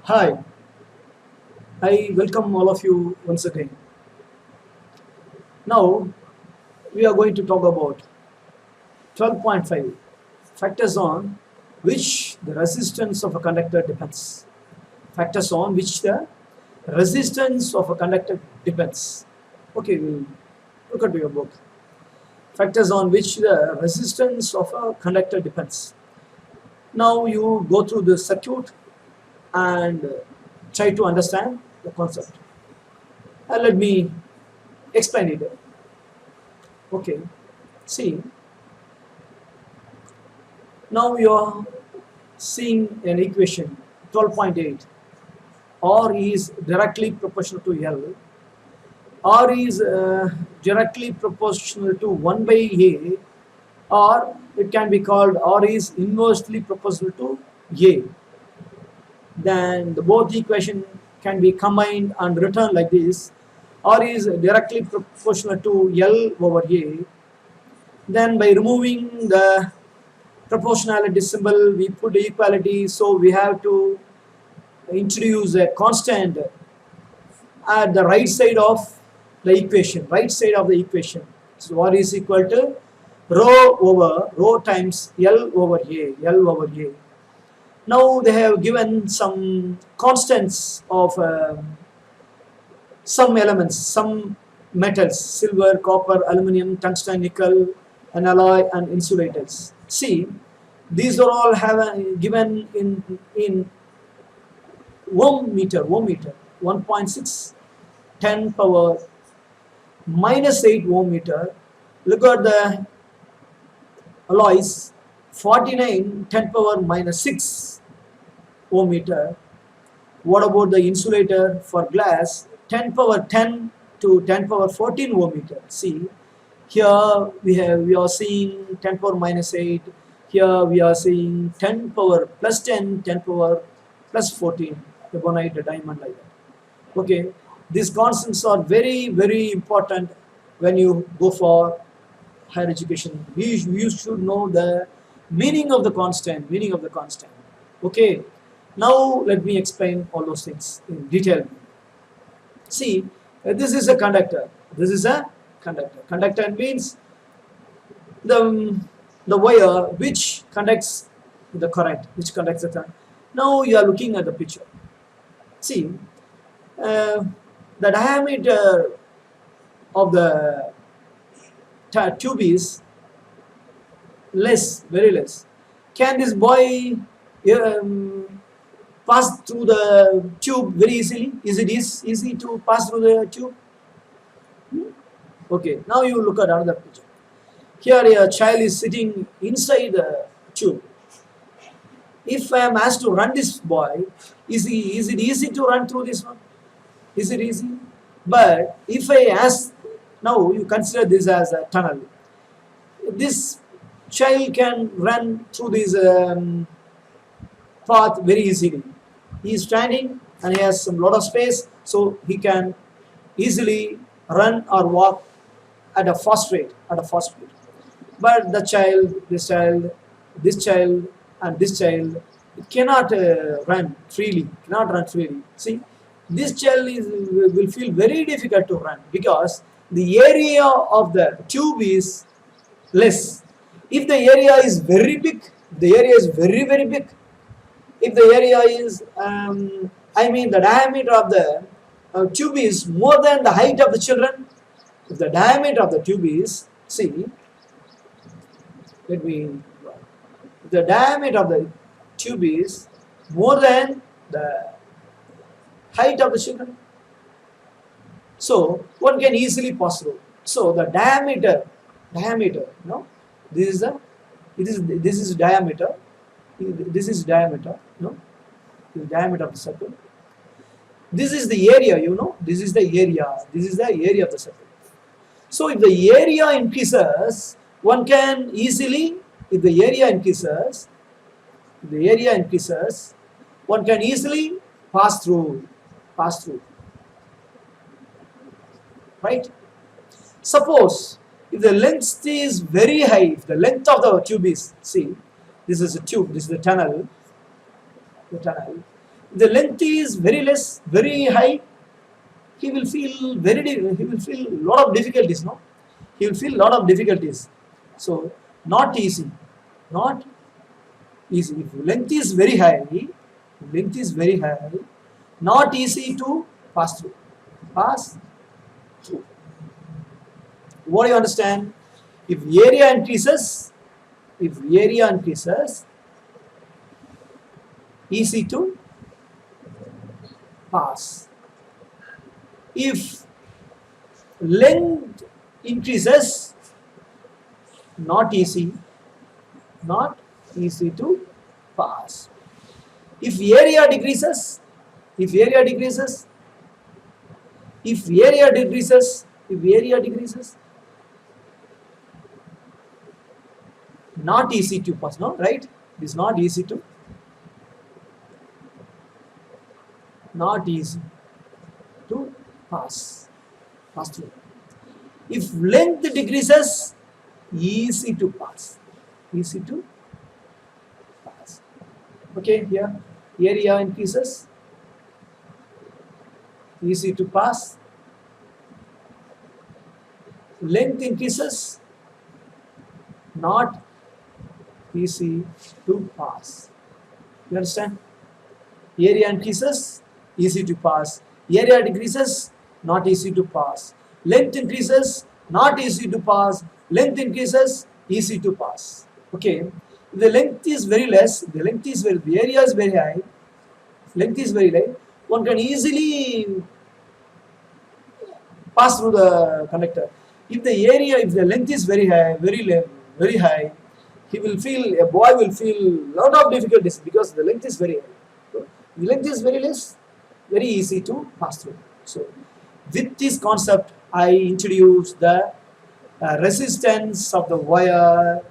Hi, I welcome all of you once again. Now we are going to talk about 12.5 factors on which the resistance of a conductor depends. Factors on which the resistance of a conductor depends. Okay, we'll look at your book. Factors on which the resistance of a conductor depends. Now you go through the circuit and try to understand the concept. And let me explain it. Okay, see, now you are seeing an equation 12.8. R is directly proportional to L. R is directly proportional to 1 by A, or it can be called R is inversely proportional to A. Then the both equation can be combined and written like this. R is directly proportional to L over A. Then by removing the proportionality symbol, we put the equality, so we have to introduce a constant at the right side of the equation, So R is equal to rho times L over A. Now they have given some constants of some elements, some metals: silver, copper, aluminum, tungsten, nickel, and alloy and insulators. See, these are all given in ohm meter, 1.6 10 power minus 8 ohm meter. Look at the alloys, 49 10 power minus 6 ohm meter. What about the insulator for glass? 10 power 10 to 10 power 14 ohm meter. See, here we are seeing 10 power minus 8. Here we are seeing 10 power plus 10, 10 power plus 14. Ebonite, a diamond, like that. Okay, these constants are very, very important when you go for higher education. You should know the meaning of the constant. Okay, now let me explain all those things in detail. See, this is a conductor. Conductor means the wire which conducts the current, Now you are looking at the picture. See, the diameter of the tube is very less. Can this boy pass through the tube very easily? Is it easy to pass through the tube? Okay, now you look at another picture. Here a child is sitting inside the tube. If I am asked to run this boy, is it easy to run through this one? Is it easy? But if I ask, now you consider this as a tunnel. This child can run through this path very easily. He is standing and he has some lot of space, so he can easily run or walk at a fast rate. But this child, and this child cannot run freely. See, this child will feel very difficult to run because the area of the tube is less. If the area is very big, very big. If the area is, the diameter of the tube is more than the height of the children. If the diameter of the tube is, the diameter of the tube is more than the height of the children, so one can easily pass through. So the diameter, this is diameter, the diameter of the circle. This is the area, this is the area of the circle. So if the area increases, one can easily, one can easily pass through, right? Suppose if the length is very high, if the length of the tube is, see, this is a tube, this is the tunnel. If the length is very less, very high, he will feel he will feel lot of difficulties, no? He will feel lot of difficulties. So not easy, not easy. If length is very high, length is very high, not easy to pass through. Pass through. What do you understand? If area increases, easy to pass. If length increases, not easy to pass. If area decreases, if area decreases, not easy to pass, no, right? It is not easy to pass through. If length decreases, easy to pass. Okay, here area increases, easy to pass. Length increases, not easy to pass. You understand? Area increases, easy to pass. Area decreases, not easy to pass. Length increases, not easy to pass. Length increases, easy to pass. Okay. If the length is very less, the area is very high, length is very high, one can easily pass through the conductor. If the length is very high, very high, a boy will feel lot of difficulties because the length is very high. So, the length is very less, very easy to pass through. So, with this concept, I introduce the resistance of the wire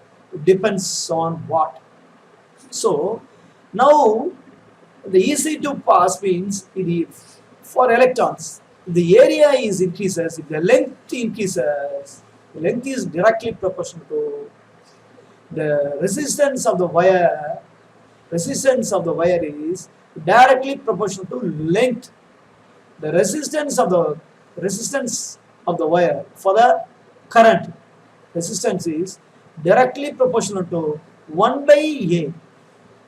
depends on what. So, now the easy to pass means it is for electrons. If the area is increases, if the length increases, the length is directly proportional to the resistance of the wire. Resistance of the wire is directly proportional to length. The resistance of the wire for the current resistance is directly proportional to 1 by A.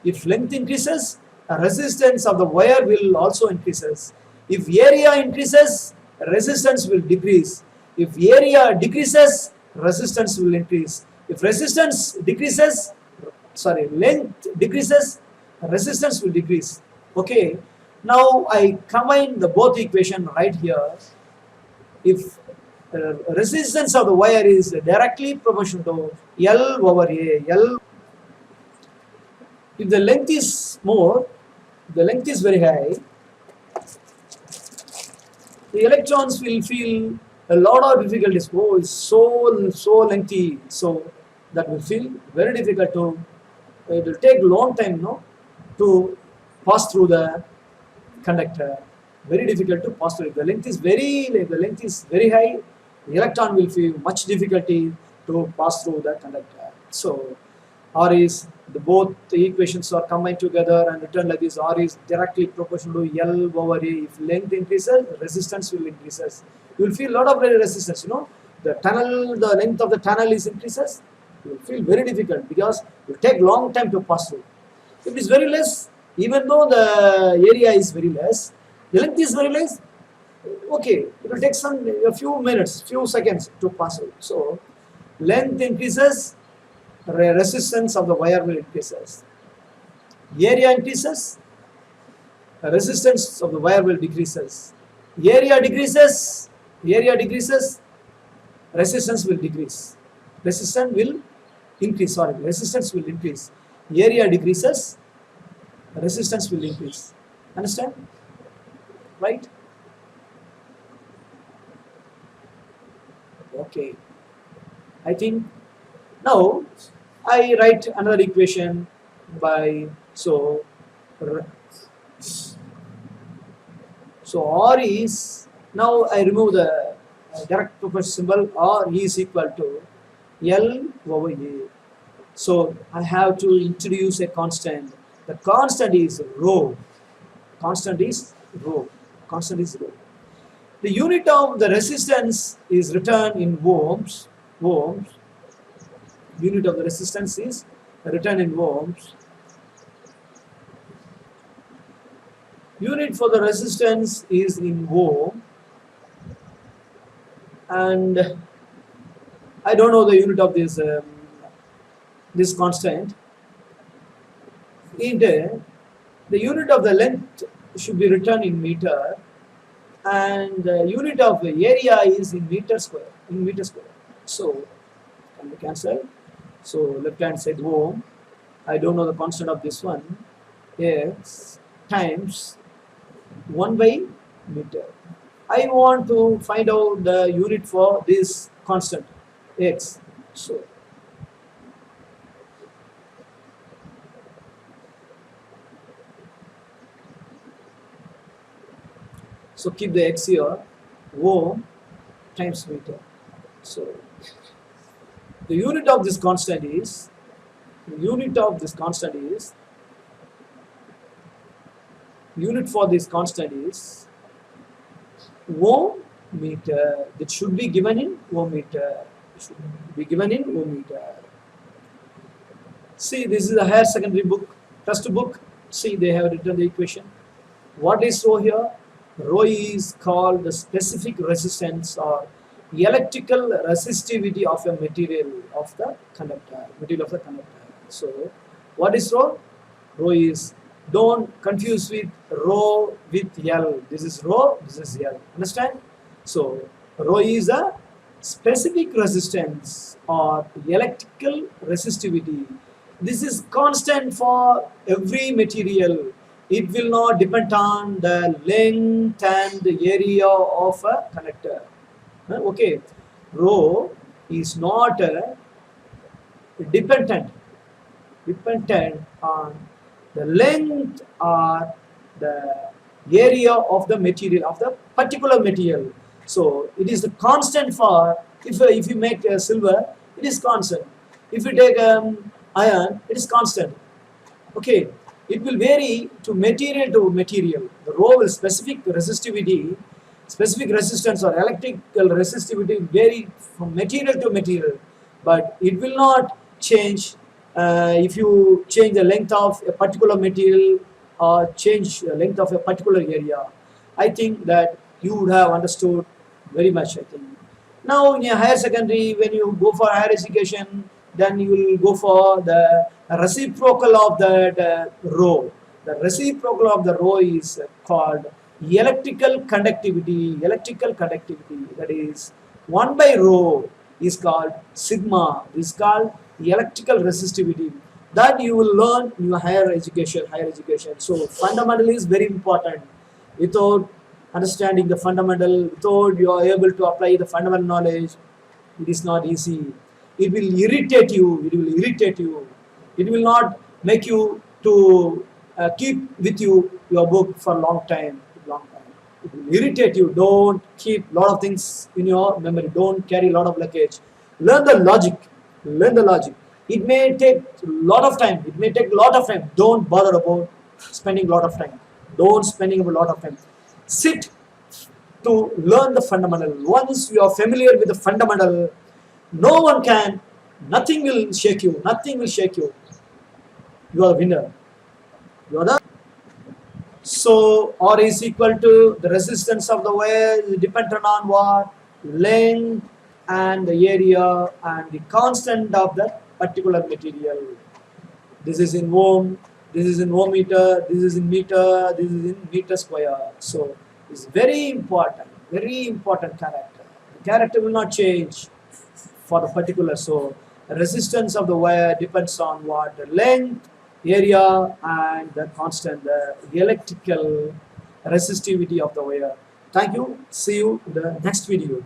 If length increases, resistance of the wire will also increases. If area increases, resistance will decrease. If area decreases, resistance will increase. If length decreases, resistance will decrease. Okay. Now I combine the both equation right here. If resistance of the wire is directly proportional to L over A. If the length is more, the length is very high, the electrons will feel a lot of difficulties. Oh, it's so lengthy, so that will feel very difficult to. It will take long time, no, to pass through the conductor. Very difficult to pass through. If the length is very high, the electron will feel much difficulty to pass through the conductor. So, R is both the equations are combined together and written like this. R is directly proportional to L over A. If length increases, resistance will increases. You will feel a lot of resistance. You know, the length of the tunnel is increases. You will feel very difficult because it will take long time to pass through. If it is very less, even though the area is very less, the length is very less. Okay, it will take a few minutes, few seconds to pass through. So, length increases, resistance of the wire will increases. Area increases, resistance of the wire will decreases. Area decreases, resistance will decrease. Resistance will increase. Area decreases, resistance will increase. Understand? Right? Okay. I think now I write another equation by R is, now I remove the direct proportion symbol. R is equal to L over A. So I have to introduce a constant. The constant is rho. Constant is rho. Constant is rho. The unit of the resistance is written in ohms. Ohms. Unit of the resistance is written in ohms. Unit for the resistance is in ohm, and I don't know the unit of this constant. The unit of the length should be written in meter, and the unit of the area is in meter square. In meter square. So can we cancel? So left hand side ohm. I don't know the constant of this one. X times 1 by meter. I want to find out the unit for this constant x. So keep the x here, ohm times meter. So the unit of this constant is, unit for this constant is ohm meter. It should be given in ohm meter. See, this is a higher secondary book, textbook. See, they have written the equation. What is rho here? Rho is called the specific resistance or electrical resistivity of a material of the conductor. So, what is rho? Rho is, don't confuse with rho with L. This is rho, this is L. Understand? So, rho is a specific resistance or electrical resistivity. This is constant for every material. It will not depend on the length and the area of a conductor. Okay, rho is not dependent on the length or the area of the material, of the particular material. So it is the constant for, if you make silver, it is constant. If you take iron, it is constant. Okay, it will vary to material. The rho will specific resistance or electrical resistivity will vary from material to material, but it will not change if you change the length of a particular material or change the length of a particular area. I think that you would have understood very much, I think. Now in a higher secondary, when you go for higher education, then you will go for the reciprocal of that rho. The reciprocal of the rho is called electrical conductivity. That is 1 by rho is called sigma. This is called electrical resistivity. That you will learn in your higher education. So fundamental is very important. Without understanding the fundamental, without you are able to apply the fundamental knowledge, it is not easy. It will irritate you. It will not make you to keep with you your book for a long time. It will irritate you. Don't keep a lot of things in your memory. Don't carry a lot of luggage. Learn the logic. It may take a lot of time. Don't bother about spending a lot of time. Sit to learn the fundamental. Once you are familiar with the fundamental, nothing will shake you. You are the winner. So R is equal to the resistance of the wire is dependent on what? Length and the area and the constant of that particular material. This is in ohm, this is in ohm meter, this is in meter, this is in meter square. So it's very important character. The character will not change for the particular. So the resistance of the wire depends on what? The length, area and the constant, the electrical resistivity of the wire. Thank you. See you in the next video.